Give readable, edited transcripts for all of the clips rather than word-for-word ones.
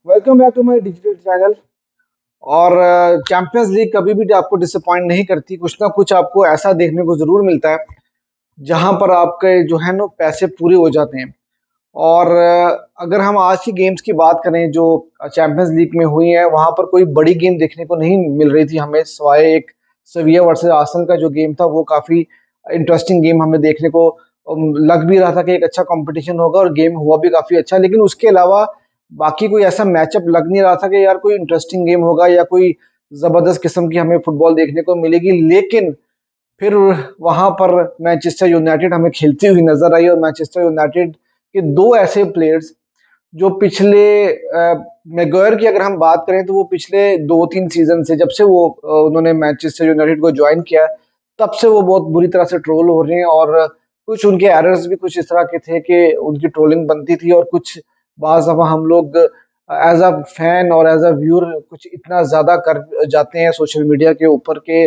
Welcome back to my digital channel. और champions league कभी भी आपको डिसअपॉइंट नहीं करती, कुछ ना कुछ आपको ऐसा देखने को जरूर मिलता है जहां पर आपके जो है ना पैसे पूरे हो जाते हैं। और अगर हम आज की गेम्स की बात करें जो चैंपियंस लीग में हुई है, वहां पर कोई बड़ी गेम देखने को नहीं मिल रही थी हमें, सिवाय एक सेविया वर्सेस आर्सेनल का जो गेम था वो काफी इंटरेस्टिंग गेम हमें देखने को लग भी रहा था कि एक अच्छा कंपटीशन होगा, और गेम हुआ भी काफी अच्छा। लेकिन उसके अलावा बाकी कोई ऐसा मैचअप लग नहीं रहा था कि यार कोई इंटरेस्टिंग गेम होगा या कोई जबरदस्त किस्म की हमें फुटबॉल देखने को मिलेगी। लेकिन फिर वहां पर मैनचेस्टर यूनाइटेड हमें खेलती हुई नजर आई, और मैनचेस्टर यूनाइटेड के दो ऐसे प्लेयर्स जो पिछले मैगवायर की अगर हम बात करें तो वो पिछले 2-3 सीजन से, जब से वो उन्होंने मैनचेस्टर यूनाइटेड को ज्वाइन किया, तब से वो बहुत बुरी तरह से ट्रोल हो रहे हैं। और कुछ उनके एरर्स भी कुछ इस तरह के थे कि उनकी ट्रोलिंग बनती थी, और कुछ बाज दफा हम लोग एज अ फैन और एज अ व्यूअर कुछ इतना ज्यादा कर जाते हैं सोशल मीडिया के ऊपर के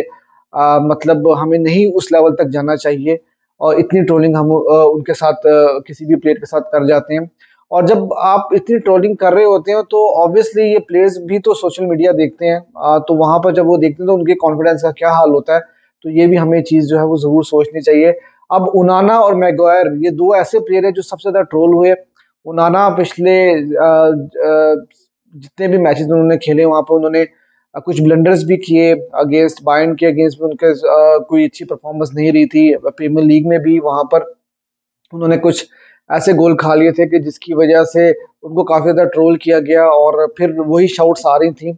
मतलब हमें नहीं उस लेवल तक जाना चाहिए, और इतनी ट्रोलिंग हम उनके साथ किसी भी प्लेयर के साथ कर जाते हैं। और जब आप इतनी ट्रोलिंग कर रहे होते हो तो ऑब्वियसली ये प्लेयर्स भी तो सोशल मीडिया देखते हैं, तो वहां पर जब वो देखते हैं तो उनके कॉन्फिडेंस का क्या हाल होता है। तो ये भी हमें चीज जो है वो जरूर सोचनी चाहिए। अब उनाना और मैगवायर ये दो ऐसे प्लेयर हैं जो सबसे ज्यादा ट्रोल हुए। उनाना पिछले जितने भी मैचेस उन्होंने खेले वहां पर उन्होंने कुछ ब्लंडर्स भी किए, अगेंस्ट बायर्न के अगेंस्ट भी उनके कोई अच्छी परफॉर्मेंस नहीं रही थी। प्रीमियर लीग में भी वहां पर उन्होंने कुछ ऐसे गोल खा लिए थे कि जिसकी वजह से उनको काफी ज्यादा ट्रोल किया गया, और फिर वही शाउट्स आ रही थी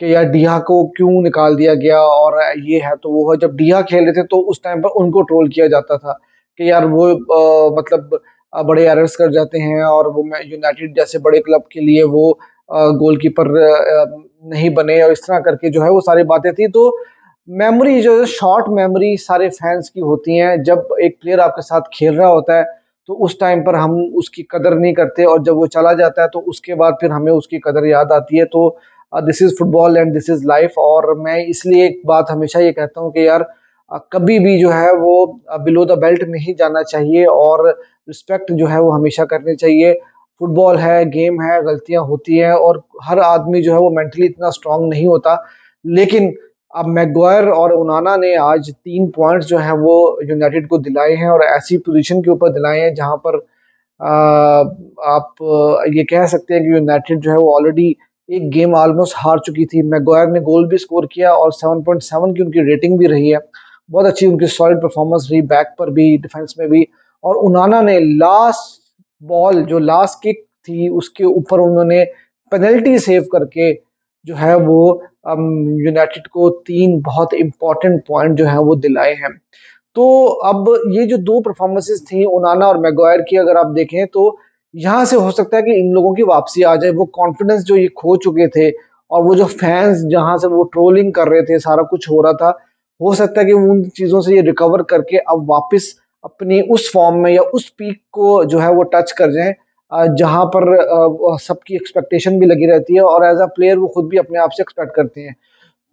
कि यार डिहा को क्यों निकाल दिया गया, और ये है तो वो है। जब डिहा खेल रहे थे तो उस टाइम पर उनको ट्रोल किया जाता था कि यार वो मतलब बड़े एरर्स कर जाते हैं, और वो यूनाइटेड जैसे बड़े क्लब के लिए वो गोलकीपर नहीं बने, और इस तरह करके जो है वो सारी बातें थी। तो मेमोरी जो है, शॉर्ट मेमोरी सारे फैंस की होती हैं। जब एक प्लेयर आपके साथ खेल रहा होता है तो उस टाइम पर हम उसकी कदर नहीं करते, और जब वो चला जाता है तो उसके बाद फिर हमें उसकी कदर याद आती है। तो this is football and this is life. और मैं इसलिए एक बात हमेशा ये कहता हूँ कि यार कभी भी जो है वो बिलो द बेल्ट नहीं जाना चाहिए, और रिस्पेक्ट जो है वो हमेशा करनी चाहिए। फुटबॉल है, गेम है, गलतियां होती हैं, और हर आदमी जो है वो मेंटली इतना स्ट्रांग नहीं होता। लेकिन अब मैगवायर और उनाना ने आज 3 पॉइंट्स जो है वो यूनाइटेड को दिलाए हैं, और ऐसी पोजीशन के ऊपर दिलाए हैं जहां पर आप ये कह सकते हैं कि यूनाइटेड जो है वो ऑलरेडी एक गेम ऑलमोस्ट हार चुकी थी। मैगवायर ने गोल भी स्कोर किया, और 7.7 की उनकी रेटिंग भी रही है। बहुत अच्छी उनकी सॉलिड परफॉर्मेंस रही, बैक पर भी डिफेंस में भी। और उनाना ने लास्ट बॉल जो लास्ट किक थी उसके ऊपर उन्होंने पेनल्टी सेव करके जो है वो यूनाइटेड को 3 बहुत इंपॉर्टेंट पॉइंट जो है वो दिलाए हैं। तो अब ये जो दो परफॉर्मेंसेस थी ओनाना और मैगवायर की, अगर आप देखें तो यहाँ से हो सकता है कि इन लोगों की वापसी आ जाए। वो कॉन्फिडेंस जो ये खो चुके थे, और वो जो फैंस जहां से वो ट्रोलिंग कर रहे थे, सारा कुछ हो रहा था, हो सकता है कि उन चीजों से ये रिकवर करके अब वापस अपनी उस फॉर्म में या उस पीक को जो है वो टच कर जाएं, जहां पर सबकी एक्सपेक्टेशन भी लगी रहती है, और एज अ प्लेयर वो खुद भी अपने आप से एक्सपेक्ट करते हैं।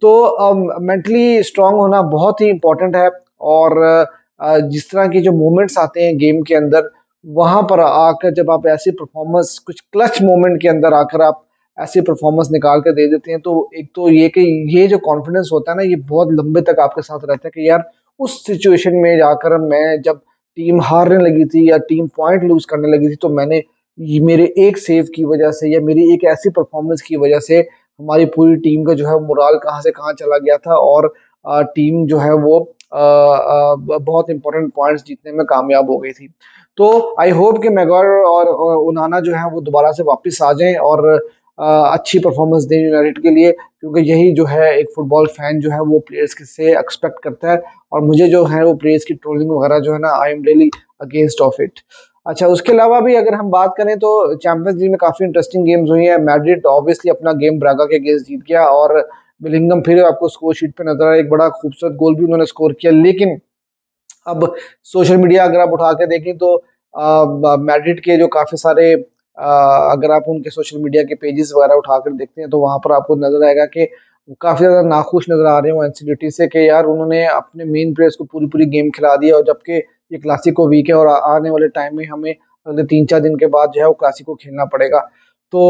तो मेंटली स्ट्रांग होना बहुत ही इम्पोर्टेंट है। और जिस तरह के जो मोमेंट्स आते हैं गेम के अंदर, वहां पर आकर जब आप ऐसी परफॉर्मेंस कुछ क्लच मोमेंट के अंदर आकर आप ऐसी परफॉर्मेंस निकाल कर दे देते हैं, तो एक तो ये कि ये जो कॉन्फिडेंस होता है ना, ये बहुत लंबे तक आपके साथ रहता है कि यार उस सिचुएशन में जाकर मैं जब टीम हारने लगी थी या टीम पॉइंट लूज करने लगी थी, तो मैंने मेरे एक सेव की वजह से या मेरी एक ऐसी परफॉर्मेंस की वजह से हमारी पूरी टीम का जो है मोराल कहाँ से कहाँ चला गया था, और टीम जो है वो बहुत इंपॉर्टेंट पॉइंट्स जीतने में कामयाब हो गई थी। तो आई होप कि मैगवायर और उनाना जो है वो दोबारा से वापस आ जाएं, और अच्छी परफॉर्मेंस दें यूनाइटेड के लिए, क्योंकि यही जो है एक फुटबॉल फैन जो है वो प्लेयर्स से एक्सपेक्ट करता है। और मुझे जो है वो प्लेयर्स की ट्रोलिंग वगैरह जो है ना, I am really against of it. अच्छा, उसके अलावा भी अगर हम बात करें तो चैंपियंस लीग में काफी इंटरेस्टिंग गेम्स हुई हैं। मैड्रिड ऑब्वियसली अपना गेम ब्रागा के अगेंस्ट जीत गया, और बिलिंगम फिर आपको स्कोर शीट पे नजर आया, एक बड़ा खूबसूरत गोल भी उन्होंने स्कोर किया। लेकिन अब सोशल मीडिया अगर आप उठा के देखें तो मैड्रिड के जो काफी सारे अगर आप उनके सोशल मीडिया के पेजेस वगैरह उठाकर देखते हैं तो वहां पर आपको नजर आएगा कि वो काफी ज्यादा नाखुश नजर आ रहे हैं वो एनसीडीटी से, कि यार उन्होंने अपने मेन प्लेयर्स को पूरी पूरी गेम खिला दी है, और जबकि ये क्लासिको वीक है और आने वाले टाइम में हमें अगले 3-4 दिन के बाद जो है वो क्लासिको खेलना पड़ेगा। तो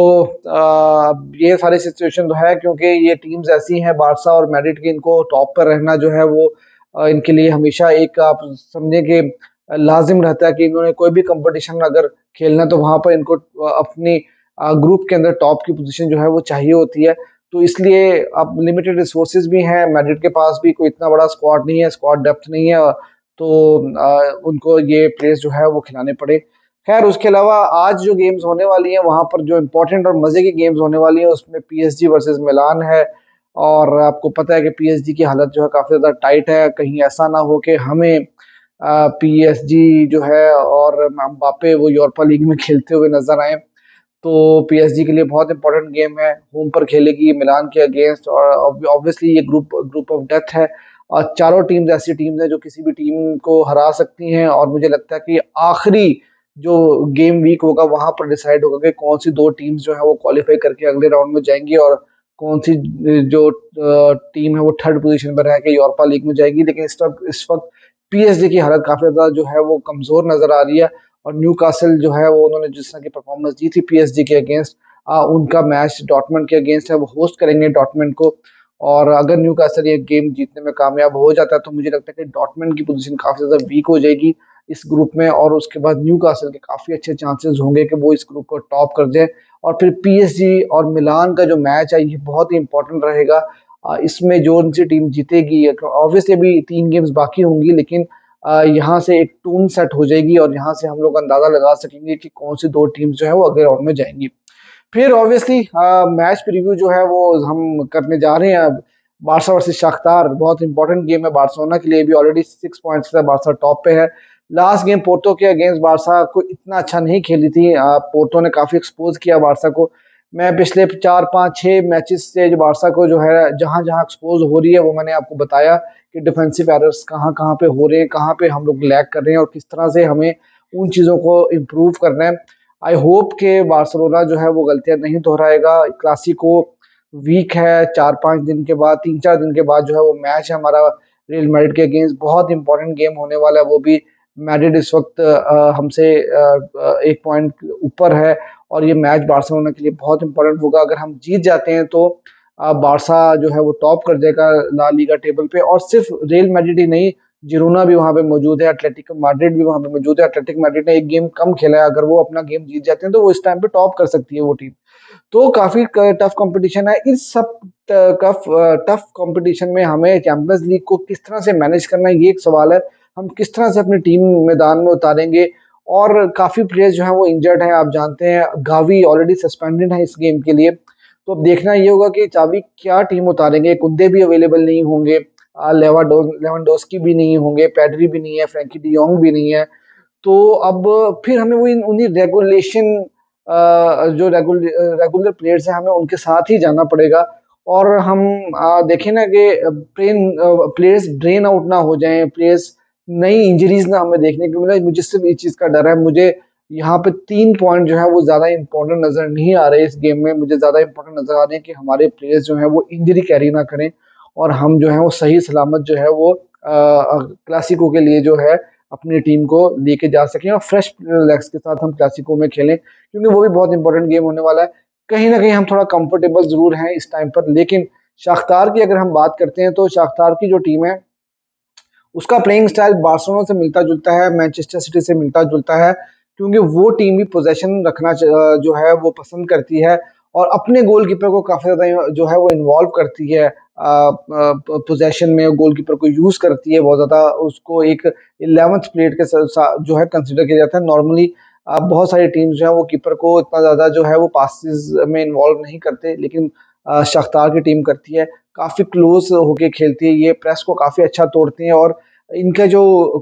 ये सारी सिचुएशन तो है, क्योंकि ये टीम्स ऐसी हैं बारसा और मैड्रिड की, इनको टॉप पर रहना जो है वो इनके लिए हमेशा एक आप समझे कि लाजिम रहता है कि इन्होंने कोई भी कंपटीशन अगर खेलना तो वहां पर इनको अपनी ग्रुप के अंदर टॉप की पोजीशन जो है वो चाहिए होती है। तो इसलिए अब लिमिटेड रिसोर्सेज भी हैं, मैड्रिड के पास भी कोई इतना बड़ा स्क्वाड नहीं है, स्क्वाड डेप्थ नहीं है, तो उनको ये प्लेयर्स जो है वो खिलाने पड़े। खैर उसके अलावा आज जो गेम्स होने वाली हैं वहां पर जो इम्पोर्टेंट और मजे की गेम्स होने वाली हैं उसमें पीएसजी वर्सेस मिलान है। और आपको पता है कि पीएसजी की हालत जो है काफी ज्यादा टाइट है, कहीं ऐसा ना हो कि हमें पीएसजी जो है और एम्बापे वो यूरोपा लीग में खेलते हुए नजर आए। तो पीएसजी के लिए बहुत इंपॉर्टेंट गेम है, होम पर खेलेगी मिलान के अगेंस्ट, और ऑब्वियसली ये ग्रुप ग्रुप ऑफ डेथ है, और चारों टीम्स ऐसी टीम्स हैं जो किसी भी टीम को हरा सकती हैं। और मुझे लगता है कि आखिरी जो गेम वीक होगा वहां पर डिसाइड होगा कि कौन सी दो टीम्स जो है वो क्वालिफाई करके अगले राउंड में जाएंगी, और कौन सी जो टीम है वो थर्ड पोजीशन पर रह के यूरोपा लीग में जाएगी। लेकिन इस वक्त पीएसजी की हालत काफी ज्यादा जो है वो कमजोर नजर आ रही है। और न्यू कासल जो है वो उन्होंने जिस तरह की परफॉर्मेंस दी थी पीएसजी के अगेंस्ट, उनका मैच डॉर्टमंड के अगेंस्ट है, वो होस्ट करेंगे डॉर्टमंड को। और अगर न्यू कासल ये गेम जीतने में कामयाब हो जाता है तो मुझे लगता है कि डॉर्टमंड की पोजीशन काफी ज्यादा वीक हो जाएगी इस ग्रुप में, और उसके बाद न्यू कासल के काफी अच्छे चांसेस होंगे कि वो इस ग्रुप को टॉप कर जाए। और फिर पीएसजी और मिलान का जो मैच है ये बहुत ही इंपॉर्टेंट रहेगा। इसमें जो उनसी टीम जीतेगी, ऑब्वियसली अभी 3 गेम्स बाकी होंगी, लेकिन यहाँ से एक टून सेट हो जाएगी और यहाँ से हम लोग अंदाजा लगा सकेंगे कि कौन सी दो टीम्स जो है वो अगले राउंड में जाएंगी। फिर ऑब्वियसली मैच प्रीव्यू जो है वो हम करने जा रहे हैं अब। बारसा वर्सेस शाख्तार बहुत इंपॉर्टेंट गेम है बार्सिलोना के लिए भी, ऑलरेडी 6 पॉइंट्स से बारसा टॉप पे है। लास्ट गेम पोर्टो के अगेंस्ट बारसा को इतना अच्छा नहीं खेली थी, पोर्टो ने काफी एक्सपोज किया बारसा को। मैं पिछले 4 5 6 मैचेस से जो बारसा को जो है जहां जहां एक्सपोज हो रही है वो मैंने आपको बताया कि डिफेंसिव एरर्स कहाँ कहाँ पे हो रहे हैं, कहाँ पे हम लोग लैग कर रहे हैं, और किस तरह से हमें उन चीज़ों को इम्प्रूव करना है। आई होप के बार्सिलोना जो है वो गलतियां नहीं दोहराएगा। क्लासिको वीक है, 4 5 दिन के बाद, 3 4 दिन के बाद जो है वो मैच है हमारा रियल मैड्रिड के अगेंस्ट, बहुत इंपॉर्टेंट गेम होने वाला है वो भी। मैड्रिड इस वक्त हमसे 1 पॉइंट ऊपर है, और ये मैच बार्सिलोना के लिए बहुत इंपॉर्टेंट होगा। अगर हम जीत जाते हैं तो बारसा जो है वो टॉप कर जाएगा ला लीगा टेबल पे, और सिर्फ रियल मैड्रिड ही नहीं, जिरोना भी वहां पे मौजूद है, एटलेटिको मैड्रिड भी वहां पे मौजूद है। एटलेटिक मैड्रिड ने एक गेम कम खेला है, अगर वो अपना गेम जीत जाते हैं तो वो इस टाइम पे टॉप कर सकती है वो टीम। तो काफी टफ कंपटीशन है। इस सब टफ टफ कंपटीशन में हमें चैंपियंस लीग को किस तरह से मैनेज करना है ये एक सवाल है। हम किस तरह से अपनी टीम मैदान में उतारेंगे, और काफी प्लेयर्स जो है वो इंजर्ड हैं, आप जानते हैं गावी ऑलरेडी सस्पेंडेड है इस गेम के लिए। तो अब देखना ये होगा कि चावी क्या टीम उतारेंगे। कुंदे भी अवेलेबल नहीं होंगे, लेवांडोस्की भी नहीं होंगे, पेड्री भी नहीं है, फ्रैंकी डी योंग भी नहीं है। तो अब फिर हमें वो उन्हीं रेगुलेशन जो रेगुलर प्लेयर्स हैं हमें उनके साथ ही जाना पड़ेगा। और हम देखें ना कि प्लेयर्स ड्रेन आउट ना हो जाएं, प्लेयर्स नई इंजरीज ना हमें देखने को मिले। मुझे सिर्फ इस चीज का डर है। मुझे यहाँ पे 3 पॉइंट जो है वो ज्यादा इंपॉर्टेंट नजर नहीं आ रहे इस गेम में। मुझे ज्यादा इंपॉर्टेंट नजर आ रहे हैं कि हमारे प्लेयर्स जो है वो इंजरी कैरी ना करें, और हम जो है वो सही सलामत जो है वो क्लासिको के लिए जो है अपनी टीम को लेके जा सकें, और फ्रेश लेग्स के साथ हम क्लासिको में खेलें, क्योंकि वो भी बहुत इंपॉर्टेंट गेम होने वाला है। कहीं ना कहीं हम थोड़ा कंफर्टेबल जरूर हैं इस टाइम पर, लेकिन शाख्तार की अगर हम बात करते हैं तो शाख्तार की जो टीम है उसका प्लेइंग स्टाइल बार्सिलोना से मिलता जुलता है, मैनचेस्टर सिटी से मिलता जुलता है, क्योंकि वो टीम भी पोजेशन रखना जो है वो पसंद करती है, और अपने गोलकीपर को काफी ज्यादा जो है वो इन्वॉल्व करती है पोजेशन में, गोलकीपर को यूज करती है बहुत ज्यादा, उसको एक 11th प्लेट के जो है कंसिडर किया जाता है नॉर्मली। बहुत सारी टीम्स जो है वो कीपर को इतना ज्यादा जो है वो पासिस में इन्वॉल्व नहीं करते, लेकिन शाख्तार की टीम करती है, काफी क्लोज होके खेलती है, ये प्रेस को काफी अच्छा तोड़ते हैं। और इनका जो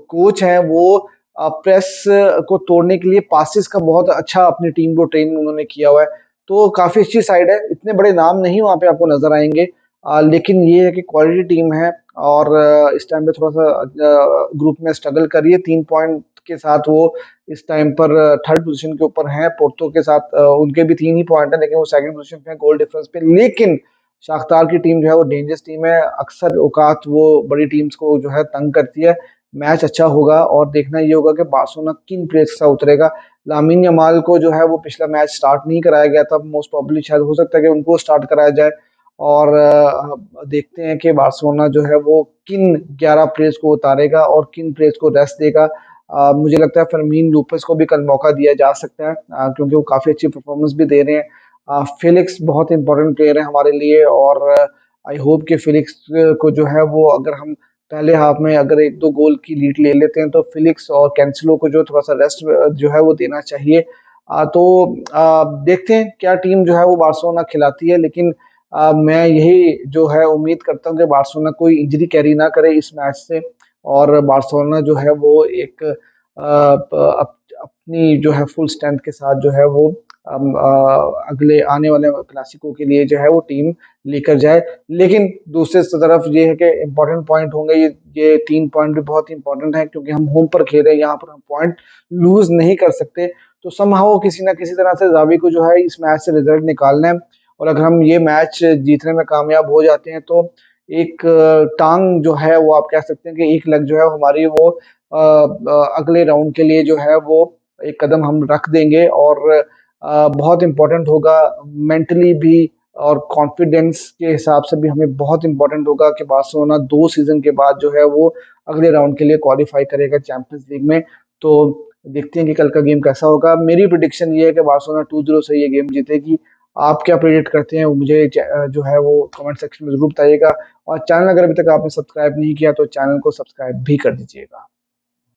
कोच है वो प्रेस को तोड़ने के लिए पासिस का बहुत अच्छा अपनी टीम को ट्रेन उन्होंने किया हुआ है। तो काफी अच्छी साइड है, इतने बड़े नाम नहीं वहां पे आपको नजर आएंगे, लेकिन ये है कि क्वालिटी टीम है। और इस टाइम पे थोड़ा सा ग्रुप में स्ट्रगल कर रही है, 3 पॉइंट के साथ वो इस टाइम पर थर्ड पोजीशन के ऊपर हैं पोर्तो के साथ। उनके भी 3 ही पॉइंट है, लेकिन वो सेकंड पोजीशन पे है गोल डिफरेंस पे। लेकिन शाख्तार की टीम जो है वो डेंजरस टीम है, अक्सर औकात वो बड़ी टीम्स को जो है तंग करती है। मैच अच्छा होगा और देखना ये होगा कि बार्सिलोना किन प्लेयर्स के साथ उतरेगा। लामिन यमाल को जो है वो पिछला मैच स्टार्ट नहीं कराया गया था, मोस्ट प्रोबेबली शायद हो सकता है कि उनको स्टार्ट कराया जाए। और देखते हैं कि बार्सिलोना जो है वो किन 11 प्लेयर्स को उतारेगा और किन प्लेयर्स को रेस्ट देगा। मुझे लगता है फर्मीन लोपेस को भी कल मौका दिया जा सकता है, क्योंकि वो काफ़ी अच्छी परफॉर्मेंस भी दे रहे हैं। फिलिक्स बहुत इंपॉर्टेंट प्लेयर है हमारे लिए, और आई होप कि फिलिक्स को जो है वो, अगर हम पहले हाफ में अगर 1-2 गोल की लीड ले लेते हैं, तो फिलिक्स और कैंसेलो को जो थोड़ा सा रेस्ट जो है वो देना चाहिए। तो देखते हैं क्या टीम जो है वो बार्सिलोना खिलाती है, लेकिन मैं यही जो है उम्मीद करता हूँ कि बार्सिलोना कोई इंजरी कैरी ना करे इस मैच से, और बार्सिलोना जो है वो एक अपनी जो है फुल स्ट्रेंथ के साथ जो है वो अगले आने वाले क्लासिको के लिए जो है वो टीम लेकर जाए। लेकिन दूसरे तरफ ये है कि इम्पोर्टेंट पॉइंट होंगे, ये 3 पॉइंट भी बहुत इंपॉर्टेंट है, क्योंकि हम होम पर खेल रहे हैं, यहाँ पर हम पॉइंट लूज नहीं कर सकते। तो समहाउ किसी ना किसी तरह से जावी को जो है इस मैच से रिजल्ट निकालना है, और अगर हम ये मैच जीतने में कामयाब हो जाते हैं, तो एक टांग जो है वो आप कह सकते हैं कि एक लग जो है हमारी वो अगले राउंड के लिए जो है वो एक कदम हम रख देंगे। और बहुत इम्पोर्टेंट होगा मेंटली भी, और कॉन्फिडेंस के हिसाब से भी हमें बहुत इम्पोर्टेंट होगा कि बार्सिलोना 2 सीज़न के बाद जो है वो अगले राउंड के लिए क्वालीफाई करेगा चैंपियंस लीग में। तो देखते हैं कि कल का गेम कैसा होगा। मेरी प्रेडिक्शन ये है कि बार्सिलोना 2-0 से ये गेम जीतेगी। आप क्या प्रेडिक्ट करते हैं, वो मुझे जो है वो कमेंट सेक्शन में ज़रूर बताइएगा, और चैनल अगर अभी तक आपने सब्सक्राइब नहीं किया तो चैनल को सब्सक्राइब भी कर दीजिएगा।